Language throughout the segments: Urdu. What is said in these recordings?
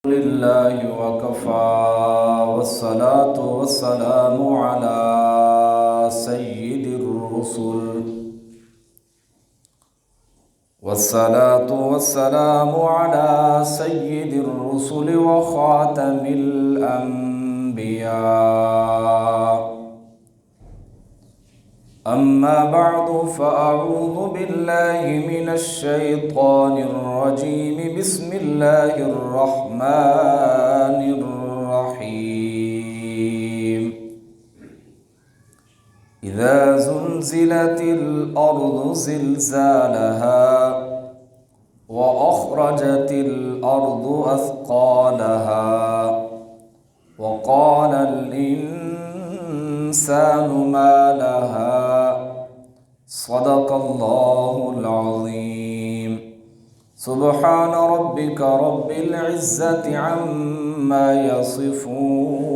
لله وكفى والصلاة والسلام على سيد الرسل وخاتم الأنبياء. أما بعد فأعوذ بالله من الشيطان الرجيم. بسم الله الرحمن الرحيم. إذا زلزلت الأرض زلزالها وأخرجت الأرض أثقالها وقال الإنسان ما لها. صدق الله العظيم. سبحان ربك رب العزة عما يصفون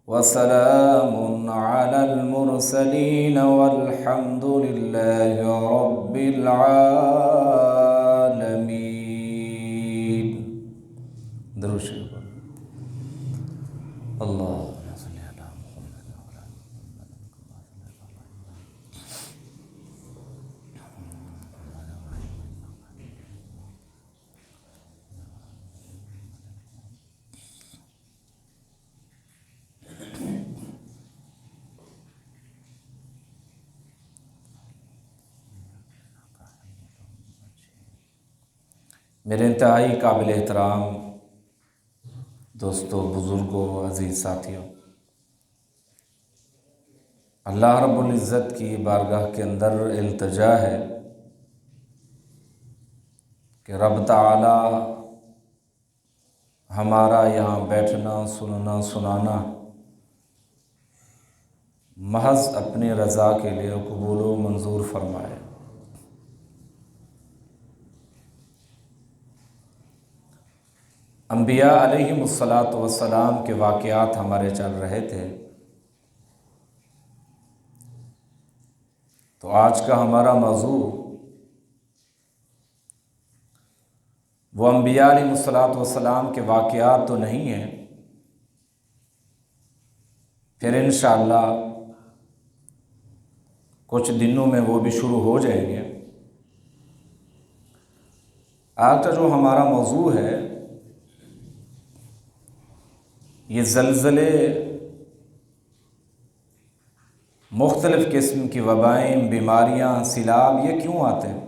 وسلام على المرسلين والحمد لله رب العالمين. درود شریف اللہ. میرے انتہائی قابل احترام دوستوں، بزرگوں، عزیز ساتھیوں، اللہ رب العزت کی بارگاہ کے اندر التجا ہے کہ رب تعالی ہمارا یہاں بیٹھنا، سننا، سنانا محض اپنی رضا کے لیے قبول و منظور فرمائے. انبیاء علیہم الصلاۃ والسلام کے واقعات ہمارے چل رہے تھے، تو آج کا ہمارا موضوع وہ انبیاء علیہم الصلاۃ والسلام کے واقعات تو نہیں ہیں، پھر انشاءاللہ کچھ دنوں میں وہ بھی شروع ہو جائیں گے. آج کا جو ہمارا موضوع ہے یہ زلزلے، مختلف قسم کی وبائیں، بیماریاں، سیلاب، یہ کیوں آتے ہیں؟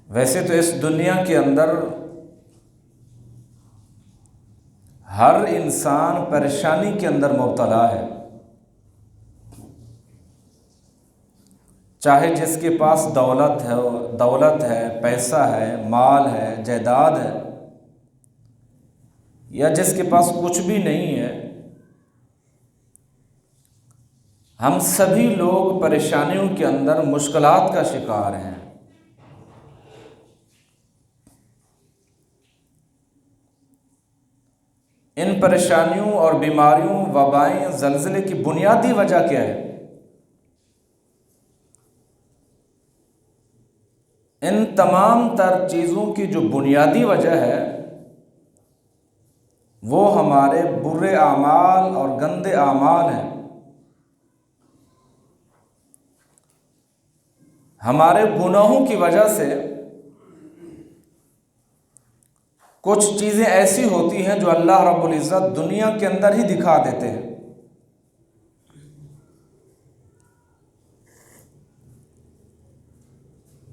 ویسے تو اس دنیا کے اندر ہر انسان پریشانی کے اندر مبتلا ہے، چاہے جس کے پاس دولت ہے، پیسہ ہے، مال ہے، جائیداد ہے، یا جس کے پاس کچھ بھی نہیں ہے. ہم سبھی لوگ پریشانیوں کے اندر مشکلات کا شکار ہیں. ان پریشانیوں اور بیماریوں، وبائیں، زلزلے کی بنیادی وجہ کیا ہے؟ ان تمام تر چیزوں کی جو بنیادی وجہ ہے وہ ہمارے برے اعمال اور گندے اعمال ہیں. ہمارے گناہوں کی وجہ سے کچھ چیزیں ایسی ہوتی ہیں جو اللہ رب العزت دنیا کے اندر ہی دکھا دیتے ہیں،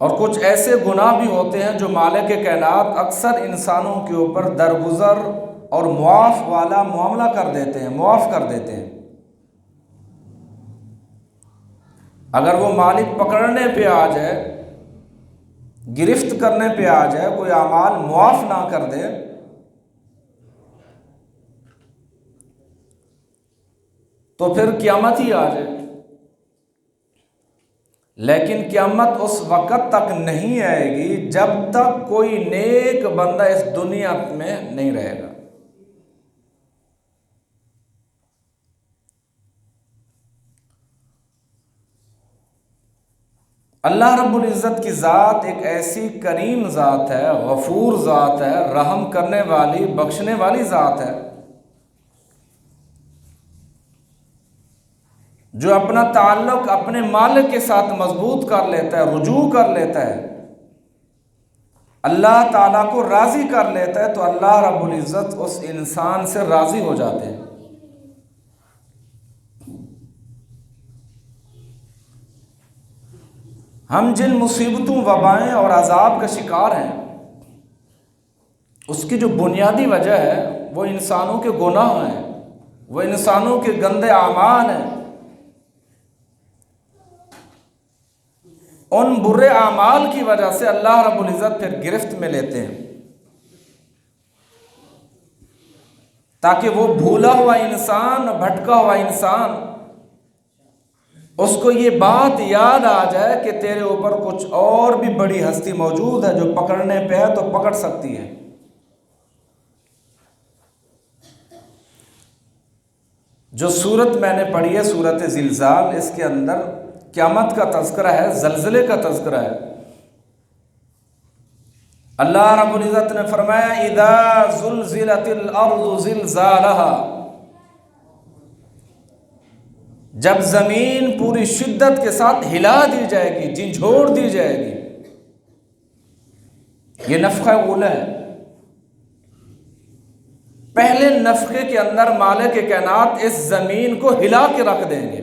اور کچھ ایسے گناہ بھی ہوتے ہیں جو مالک کائنات اکثر انسانوں کے اوپر درگزر اور معاف والا معاملہ کر دیتے ہیں، معاف کر دیتے ہیں. اگر وہ مالک پکڑنے پہ آ جائے، گرفت کرنے پہ آ جائے، کوئی اعمال معاف نہ کر دے، تو پھر قیامت ہی آ جائے. لیکن قیامت اس وقت تک نہیں آئے گی جب تک کوئی نیک بندہ اس دنیا میں نہیں رہے گا. اللہ رب العزت کی ذات ایک ایسی کریم ذات ہے، غفور ذات ہے، رحم کرنے والی، بخشنے والی ذات ہے، جو اپنا تعلق اپنے مالک کے ساتھ مضبوط کر لیتا ہے، رجوع کر لیتا ہے، اللہ تعالیٰ کو راضی کر لیتا ہے، تو اللہ رب العزت اس انسان سے راضی ہو جاتے ہیں۔ ہم جن مصیبتوں، وبائیں اور عذاب کا شکار ہیں، اس کی جو بنیادی وجہ ہے وہ انسانوں کے گناہ ہیں، وہ انسانوں کے گندے اعمال ہیں۔ ان برے اعمال کی وجہ سے اللہ رب العزت پھر گرفت میں لیتے ہیں، تاکہ وہ بھولا ہوا انسان، بھٹکا ہوا انسان، اس کو یہ بات یاد آ جائے کہ تیرے اوپر کچھ اور بھی بڑی ہستی موجود ہے جو پکڑنے پہ ہے تو پکڑ سکتی ہے۔ جو سورت میں نے پڑھی ہے، سورت زلزال، اس کے اندر قیامت کا تذکرہ ہے، زلزلے کا تذکرہ ہے۔ اللہ رب العزت نے فرمایا اذا زلزلت الارض زلزالها، جب زمین پوری شدت کے ساتھ ہلا دی جائے گی، جھنجھوڑ دی جائے گی۔ یہ نفخہ اولا ہے۔ پہلے نفخے کے اندر مالک کائنات اس زمین کو ہلا کے رکھ دیں گے۔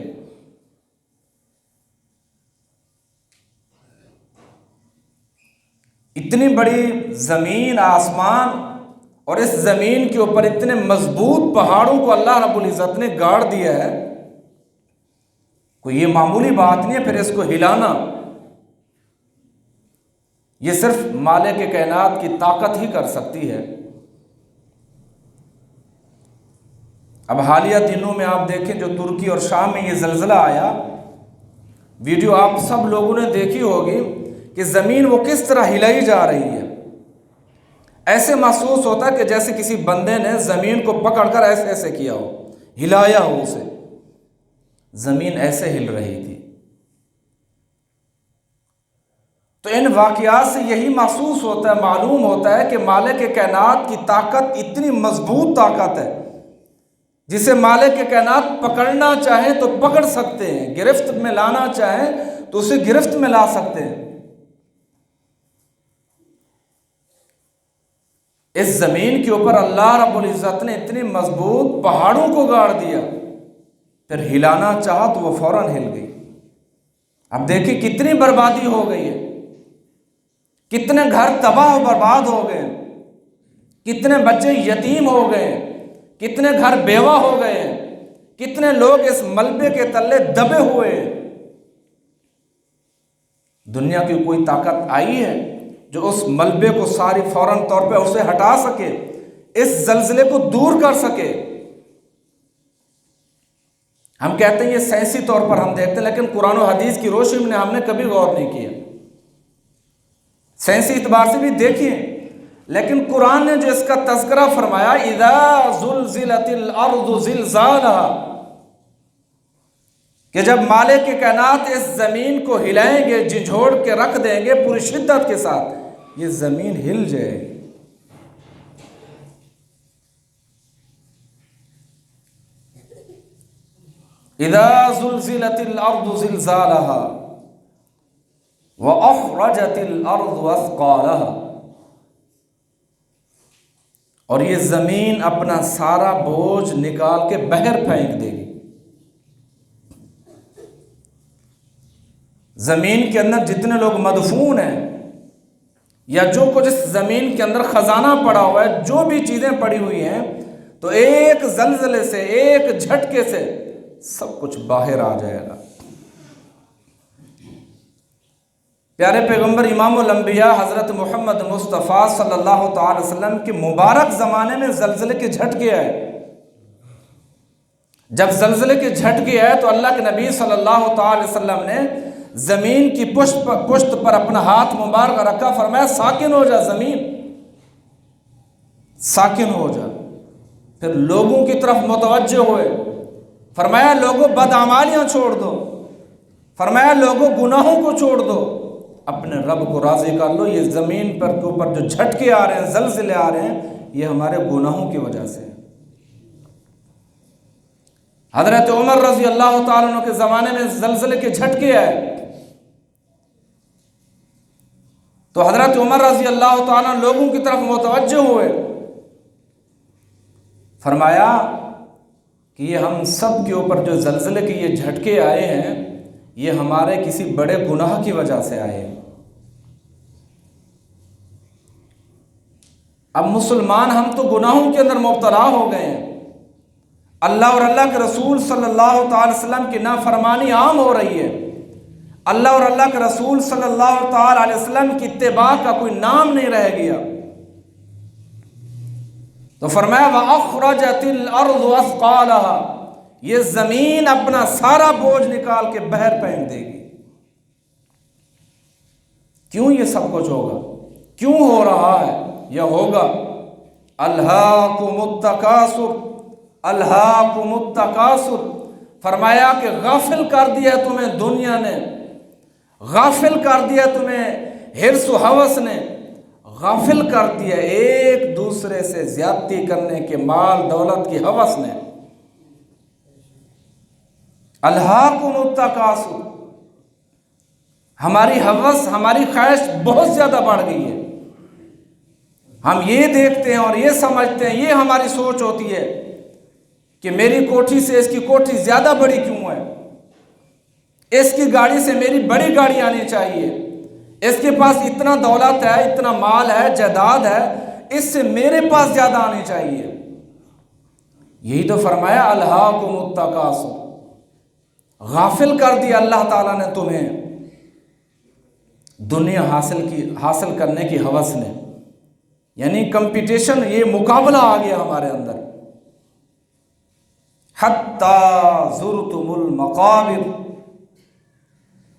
اتنی بڑی زمین، آسمان، اور اس زمین کے اوپر اتنے مضبوط پہاڑوں کو اللہ رب العزت نے گاڑ دیا ہے، کوئی یہ معمولی بات نہیں ہے۔ پھر اس کو ہلانا، یہ صرف مالک کائنات کی طاقت ہی کر سکتی ہے۔ اب حالیہ دنوں میں آپ دیکھیں جو ترکی اور شام میں یہ زلزلہ آیا، ویڈیو آپ سب لوگوں نے دیکھی ہوگی کہ زمین وہ کس طرح ہلائی جا رہی ہے۔ ایسے محسوس ہوتا ہے کہ جیسے کسی بندے نے زمین کو پکڑ کر ایسے ایسے کیا ہو، ہلایا ہو اسے، زمین ایسے ہل رہی تھی۔ تو ان واقعات سے یہی محسوس ہوتا ہے، معلوم ہوتا ہے کہ مالک کائنات کی طاقت اتنی مضبوط طاقت ہے، جسے مالک کائنات پکڑنا چاہیں تو پکڑ سکتے ہیں، گرفت میں لانا چاہیں تو اسے گرفت میں لا سکتے ہیں۔ اس زمین کے اوپر اللہ رب العزت نے اتنی مضبوط پہاڑوں کو گاڑ دیا، پھر ہلانا چاہا تو وہ فوراً ہل گئی۔ اب دیکھیں کتنی بربادی ہو گئی ہے، کتنے گھر تباہ و برباد ہو گئے، کتنے بچے یتیم ہو گئے، کتنے گھر بیوہ ہو گئے، کتنے لوگ اس ملبے کے تلے دبے ہوئے۔ دنیا کی کوئی طاقت آئی ہے جو اس ملبے کو ساری فوراً طور پہ اسے ہٹا سکے، اس زلزلے کو دور کر سکے؟ ہم کہتے ہیں یہ سائنسی طور پر ہم دیکھتے ہیں، لیکن قرآن و حدیث کی روشنی میں ہم نے کبھی غور نہیں کیا۔ سائنسی اعتبار سے بھی دیکھیے، لیکن قرآن نے جو اس کا تذکرہ فرمایا اذا زلزلت الارض زلزالها، کہ جب مالک کائنات اس زمین کو ہلائیں گے، جھنجھوڑ کے رکھ دیں گے پوری شدت کے ساتھ، یہ زمین ہل جائے گی۔ اذا زلزلت الارض زلزالها وَأَخْرَجَتِ الْأَرْضُ أَثْقَالَهَا، اور یہ زمین اپنا سارا بوجھ نکال کے بہر پھینک دے گی۔ زمین کے اندر جتنے لوگ مدفون ہیں، یا جو کچھ اس زمین کے اندر خزانہ پڑا ہوا ہے، جو بھی چیزیں پڑی ہوئی ہیں، تو ایک زلزلے سے، ایک جھٹکے سے سب کچھ باہر آ جائے گا۔ پیارے پیغمبر امام الانبیاء حضرت محمد مصطفیٰ صلی اللہ تعالی وسلم کے مبارک زمانے میں زلزلے کے جھٹکے آئے۔ جب زلزلے کے جھٹکے آئے تو اللہ کے نبی صلی اللہ تعالی وسلم نے زمین کی پشت پر اپنا ہاتھ مبارک رکھا، فرمایا ساکن ہو جا زمین، ساکن ہو جا۔ پھر لوگوں کی طرف متوجہ ہوئے، فرمایا لوگوں بدعمالیاں چھوڑ دو، فرمایا لوگوں گناہوں کو چھوڑ دو، اپنے رب کو راضی کر لو، یہ زمین پر کے اوپر جو جھٹکے آ رہے ہیں، زلزلے آ رہے ہیں، یہ ہمارے گناہوں کی وجہ سے۔ حضرت عمر رضی اللہ تعالیٰ عنہ کے زمانے میں زلزلے کے جھٹکے آئے تو حضرت عمر رضی اللہ تعالیٰ عنہ لوگوں کی طرف متوجہ ہوئے، فرمایا کہ یہ ہم سب کے اوپر جو زلزلے کے یہ جھٹکے آئے ہیں، یہ ہمارے کسی بڑے گناہ کی وجہ سے آئے ہیں۔ اب مسلمان ہم تو گناہوں کے اندر مبتلا ہو گئے ہیں، اللہ اور اللہ کے رسول صلی اللہ تعالی وسلم کی نافرمانی عام ہو رہی ہے، اللہ اور اللہ کے رسول صلی اللہ تعالی علیہ وسلم کی اتباع کا کوئی نام نہیں رہ گیا۔ تو فرمایا وَأَخْرَجَتِ الْأَرْضُ أَثْقَالَهَا، یہ زمین اپنا سارا بوجھ نکال کے بحر پھینک دے گی۔ کیوں یہ سب کچھ ہوگا؟ کیوں ہو رہا ہے؟ یہ ہوگا أَلْهَاكُمُ التَّكَاثُرُ، أَلْهَاكُمُ التَّكَاثُرُ، فرمایا کہ غافل کر دیا تمہیں دنیا نے، غافل کر دیا تمہیں حرص و ہوس نے، غافل کر دیا ایک دوسرے سے زیادتی کرنے کے مال دولت کی ہوس نے۔ الہاکم التکاثر، ہماری ہوس ہماری خواہش بہت زیادہ بڑھ گئی ہے، ہم یہ دیکھتے ہیں اور یہ سمجھتے ہیں، یہ ہماری سوچ ہوتی ہے کہ میری کوٹھی سے اس کی کوٹھی زیادہ بڑی کیوں ہے، اس کی گاڑی سے میری بڑی گاڑی آنی چاہیے، اس کے پاس اتنا دولت ہے، اتنا مال ہے، جائیداد ہے، اس سے میرے پاس زیادہ آنی چاہیے۔ یہی تو فرمایا الہاکم التکاثر، غافل کر دیا اللہ تعالیٰ نے تمہیں دنیا حاصل کرنے کی ہوس نے، یعنی کمپٹیشن، یہ مقابلہ آ گیا ہمارے اندر۔ حتی زرتم المقابر،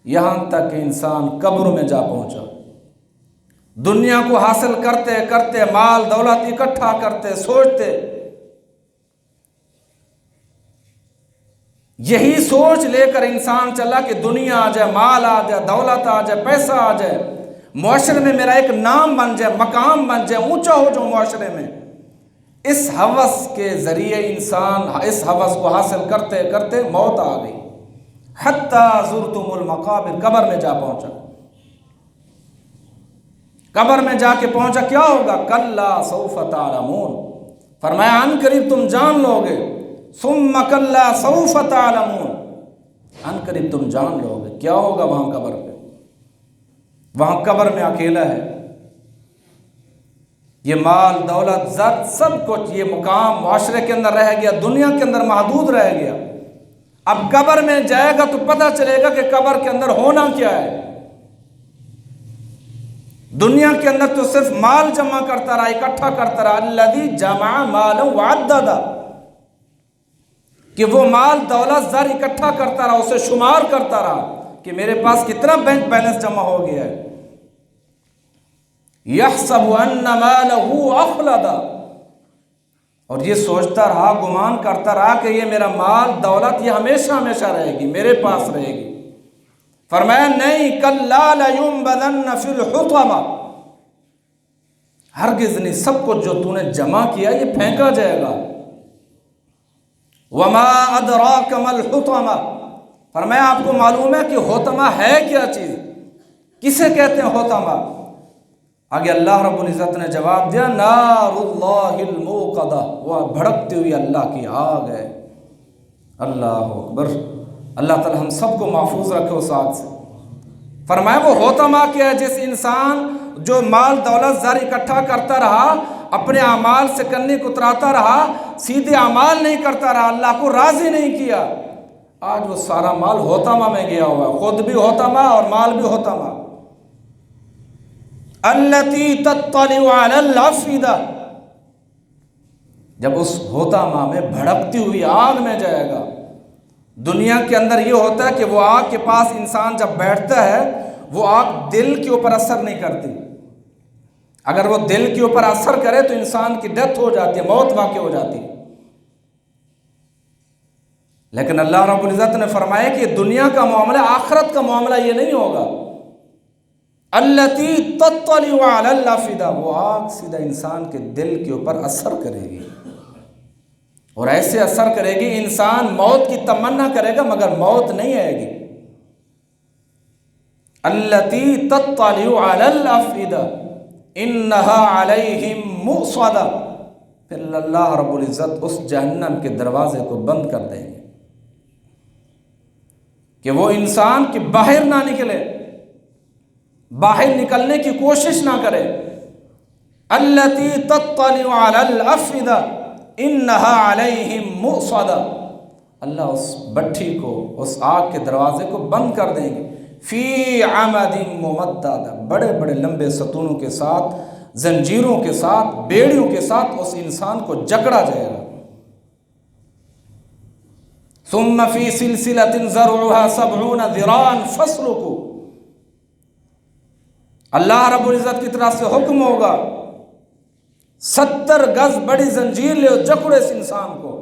یہاں تک کہ انسان قبر میں جا پہنچا، دنیا کو حاصل کرتے کرتے، مال دولت اکٹھا کرتے، سوچتے، یہی سوچ لے کر انسان چلا کہ دنیا آ جائے، مال آ جائے، دولت آ جائے، پیسہ آ جائے، معاشرے میں میرا ایک نام بن جائے، مقام بن جائے، اونچا ہو جاؤں معاشرے میں۔ اس ہوس کے ذریعے انسان اس ہوس کو حاصل کرتے کرتے موت آ گئی۔ حتی زرتم المقابر، قبر میں جا پہنچا، قبر میں جا کے پہنچا، کیا ہوگا؟ کلا سوف تعلمون، فرمایا ان قریب تم جان لو گے، ثم کلا سوف تعلمون، ان قریب تم جان لو گے کیا ہوگا وہاں قبر پہ۔ وہاں قبر میں اکیلا ہے، یہ مال دولت زر سب کچھ، یہ مقام معاشرے کے اندر رہ گیا، دنیا کے اندر محدود رہ گیا۔ اب قبر میں جائے گا تو پتہ چلے گا کہ قبر کے اندر ہونا کیا ہے۔ دنیا کے اندر تو صرف مال جمع کرتا رہا، اکٹھا کرتا رہا، الذی جمع مالا وعددا، کہ وہ مال دولت زر اکٹھا کرتا رہا، اسے شمار کرتا رہا کہ میرے پاس کتنا بینک بیلنس جمع ہو گیا ہے۔ یحسب ان مالہ اخلدا، اور یہ سوچتا رہا، گمان کرتا رہا کہ یہ میرا مال دولت یہ ہمیشہ ہمیشہ رہے گی، میرے پاس رہے گی۔ فرمایا نہیں، کلا لینبذن فی الحطمہ، ہرگز نہیں، سب کچھ جو تو نے جمع کیا یہ پھینکا جائے گا۔ وما ادراک ما الحطمہ، فرمایا آپ کو معلوم ہے کہ حطمہ ہے کیا چیز، کسے کہتے ہیں حطمہ؟ آگے اللہ رب العزت نے جواب دیا، نار اللہ الموقدہ، وہ بھڑکتی ہوئی اللہ کی آگ ہے۔ اللہ اکبر، اللہ تعالی ہم سب کو محفوظ رکھے اس آگ سے۔ فرمایا وہ حطمہ کیا ہے؟ جس انسان جو مال دولت زر اکٹھا کرتا رہا، اپنے اعمال سے کنی کتراتا رہا، سیدھے اعمال نہیں کرتا رہا، اللہ کو راضی نہیں کیا، آج وہ سارا مال حطمہ میں گیا ہوا ہے، خود بھی حطمہ اور مال بھی حطمہ۔ التی تطلع علی الافئدہ، جب اس حطمہ میں بھڑکتی ہوئی آگ میں جائے گا۔ دنیا کے اندر یہ ہوتا ہے کہ وہ آگ کے پاس انسان جب بیٹھتا ہے، وہ آگ دل کے اوپر اثر نہیں کرتی، اگر وہ دل کے اوپر اثر کرے تو انسان کی ڈیتھ ہو جاتی ہے، موت واقع ہو جاتی ہے۔ لیکن اللہ رب العزت نے فرمایا کہ دنیا کا معاملہ، آخرت کا معاملہ یہ نہیں ہوگا۔ التی تطلع علی الافئدہ، وہ آگ سیدھا انسان کے دل کے اوپر اثر کرے گی، اور ایسے اثر کرے گی انسان موت کی تمنا کرے گا مگر موت نہیں آئے گی۔ التی تطلع علی الافئدہ انہا علیہم مؤصدہ، پھر اللہ رب العزت اس جہنم کے دروازے کو بند کر دیں گے کہ وہ انسان کی باہر نہ نکلے، باہر نکلنے کی کوشش نہ کرے۔ التی تطلع علی الافئدہ انہا علیہم مؤصدہ، اللہ اس بٹھی کو، اس آگ کے دروازے کو بند کر دیں گے۔ فی عمد ممددہ، بڑے بڑے لمبے ستونوں کے ساتھ، زنجیروں کے ساتھ، بیڑیوں کے ساتھ اس انسان کو جکڑا جائے گا۔ ثم فی سلسلۃ ذرعها 70 ذراعا فاسلکوا، اللہ رب العزت کی طرف سے حکم ہوگا 70 گز بڑی زنجیر لے جکڑے اس انسان کو،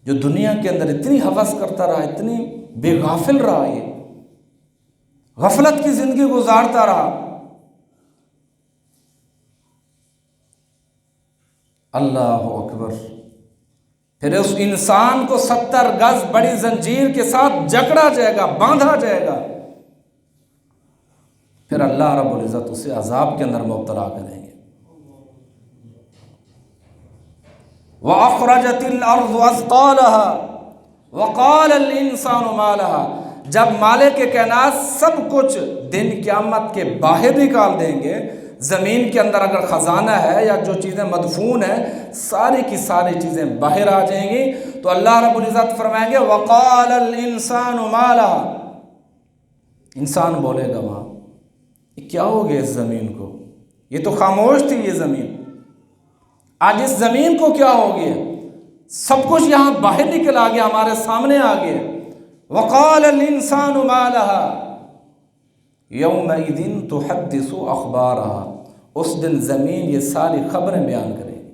جو دنیا کے اندر اتنی ہوس کرتا رہا، اتنی بے غافل رہا، یہ غفلت کی زندگی گزارتا رہا۔ اللہ اکبر، پھر اس انسان کو 70 گز بڑی زنجیر کے ساتھ جکڑا جائے گا، باندھا جائے گا، پھر اللہ رب العزت اسے عذاب کے اندر مبتلا کریں گے۔ وَأَخْرَجَتِ الْأَرْضُ أَثْقَالَهَا وَقَالَ الْإِنسَانُ مَا لَهَا، جب مالک کائنات سب کچھ دن قیامت کے باہر نکال دیں گے، زمین کے اندر اگر خزانہ ہے یا جو چیزیں مدفون ہیں، ساری کی ساری چیزیں باہر آ جائیں گی، تو اللہ رب العزت فرمائیں گے وَقَالَ الْإِنسَانُ مَا لَهَا، انسان بولے گا وہاں یہ کیا ہو گیا اس زمین کو، یہ تو خاموش تھی یہ زمین، آج اس زمین کو کیا ہو گیا، سب کچھ یہاں باہر نکل آ گیا، ہمارے سامنے آ گیا۔ وَقَالَ الْإِنسَانُ مَا لَهَا يَوْمَئِذٍ تُحَدِّثُ أَخْبَارَهَا، اس دن زمین یہ ساری خبریں بیان کرے گی،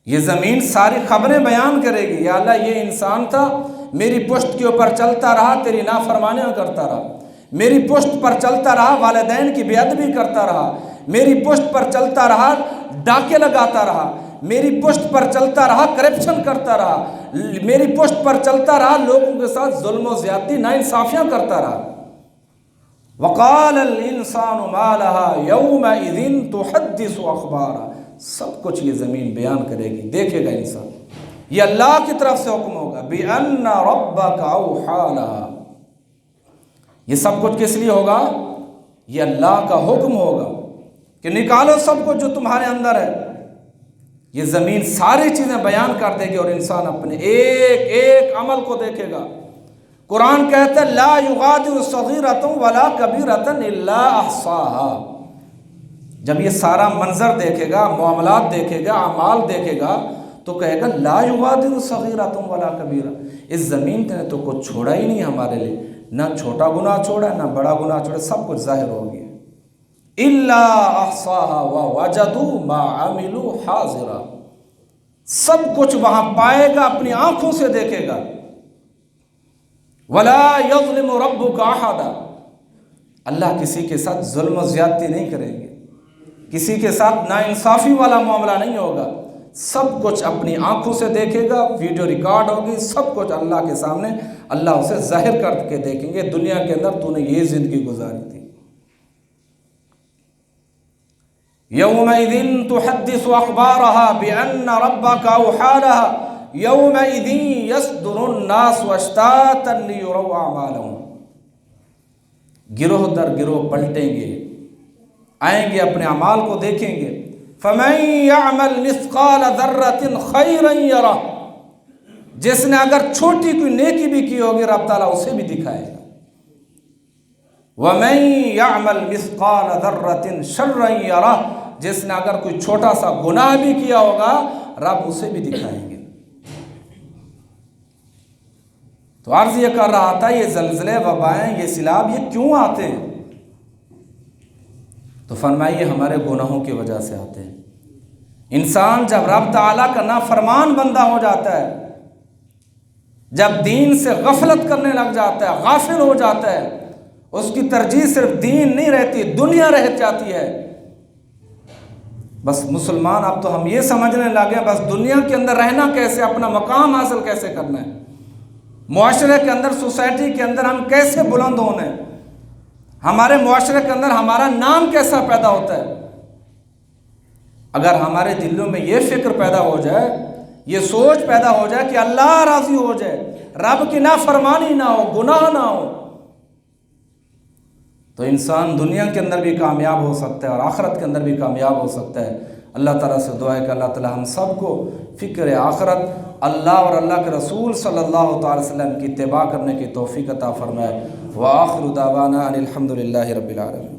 یہ زمین ساری خبریں بیان کرے گی، یا اللہ یہ انسان تھا، میری پشت کے اوپر چلتا رہا، تیری نافرمانیاں کرتا رہا، میری پشت پر چلتا رہا، والدین کی بے ادبی کرتا رہا، میری پشت پر چلتا رہا، ڈاکے لگاتا رہا، میری پشت پر چلتا رہا، کرپشن کرتا رہا، میری پشت پر چلتا رہا، لوگوں کے ساتھ ظلم و زیادتی ناانصافیاں کرتا رہا۔ وَقَالَ الْإِنسَانُ مَا لَهَا يَوْمَئِذٍ تُحَدِّثُ أَخْبَارَهَا، سب کچھ یہ زمین بیان کرے گی، دیکھے گا انسان، یہ اللہ کی طرف سے حکم ہوگا بِأَنَّ رَبَّكَ أَوْحَىٰ لَهَا، یہ سب کچھ کس لیے ہوگا، یہ اللہ کا حکم ہوگا کہ نکالو سب کچھ جو تمہارے اندر ہے، یہ زمین ساری چیزیں بیان کر دے گی، اور انسان اپنے ایک ایک عمل کو دیکھے گا۔ قرآن کہتا ہے لا یغادر صغیرۃ ولا کبیرۃ الا احصاها، جب یہ سارا منظر دیکھے گا، معاملات دیکھے گا، اعمال دیکھے گا، تو کہے گا لا یغادر صغیرۃ ولا کبیرہ، اس زمین نے تو کچھ چھوڑا ہی نہیں ہمارے لیے، نہ چھوٹا گناہ چھوڑا نہ بڑا گناہ چھوڑا، سب کچھ ظاہر ہو گیا۔ الا احصاها ووجدوا ما عملوا حاضرا، سب کچھ وہاں پائے گا، اپنی آنکھوں سے دیکھے گا۔ ولا یظلم ربک احدا، اللہ کسی کے ساتھ ظلم و زیادتی نہیں کریں گے، کسی کے ساتھ ناانصافی والا معاملہ نہیں ہوگا، سب کچھ اپنی آنکھوں سے دیکھے گا، ویڈیو ریکارڈ ہوگی، سب کچھ اللہ کے سامنے اللہ اسے ظاہر کر کے دیکھیں گے، دنیا کے اندر تو نے یہ زندگی گزاری تھی۔ یومئذ تحدث اخبارها بان ربک اوحی لها یومئذ یصدر الناس اشتاتا لیروا اعمالهم، گروہ در گروہ پلٹیں گے، آئیں گے، اپنے اعمال کو دیکھیں گے۔ فمن یعمل مثقال ذرۃ خیرا یرہ، جس نے اگر چھوٹی کوئی نیکی بھی کی ہوگی رب تعالیٰ اسے بھی دکھائے گا۔ وَمَن يَعْمَلْ مِثْقَالَ ذَرَّةٍ شَرًّا يَرَهُ، جس نے اگر کوئی چھوٹا سا گناہ بھی کیا ہوگا رب اسے بھی دکھائیں گے۔ تو عرض یہ کر رہا تھا یہ زلزلے، وبائیں، یہ سیلاب یہ کیوں آتے ہیں؟ تو فرمائیے ہمارے گناہوں کی وجہ سے آتے ہیں۔ انسان جب رب تعالیٰ کا نافرمان بندہ ہو جاتا ہے، جب دین سے غفلت کرنے لگ جاتا ہے، غافل ہو جاتا ہے، اس کی ترجیح صرف دین نہیں رہتی، دنیا رہ جاتی ہے۔ بس مسلمان اب تو ہم یہ سمجھنے لگے بس دنیا کے اندر رہنا کیسے، اپنا مقام حاصل کیسے کرنا ہے، معاشرے کے اندر، سوسائٹی کے اندر ہم کیسے بلند ہونے، ہمارے معاشرے کے اندر ہمارا نام کیسا پیدا ہوتا ہے۔ اگر ہمارے دلوں میں یہ فکر پیدا ہو جائے، یہ سوچ پیدا ہو جائے کہ اللہ راضی ہو جائے، رب کی نافرمانی نہ ہو، گناہ نہ ہو، تو انسان دنیا کے اندر بھی کامیاب ہو سکتا ہے اور آخرت کے اندر بھی کامیاب ہو سکتا ہے۔ اللہ تعالیٰ سے دعا ہے کہ اللہ تعالیٰ ہم سب کو فکر آخرت، اللہ اور اللہ کے رسول صلی اللہ تعالی وسلم کی اتباع کرنے کی توفیق عطا فرمائے۔ وآخر دعوانا ان الحمد للہ رب العالمین۔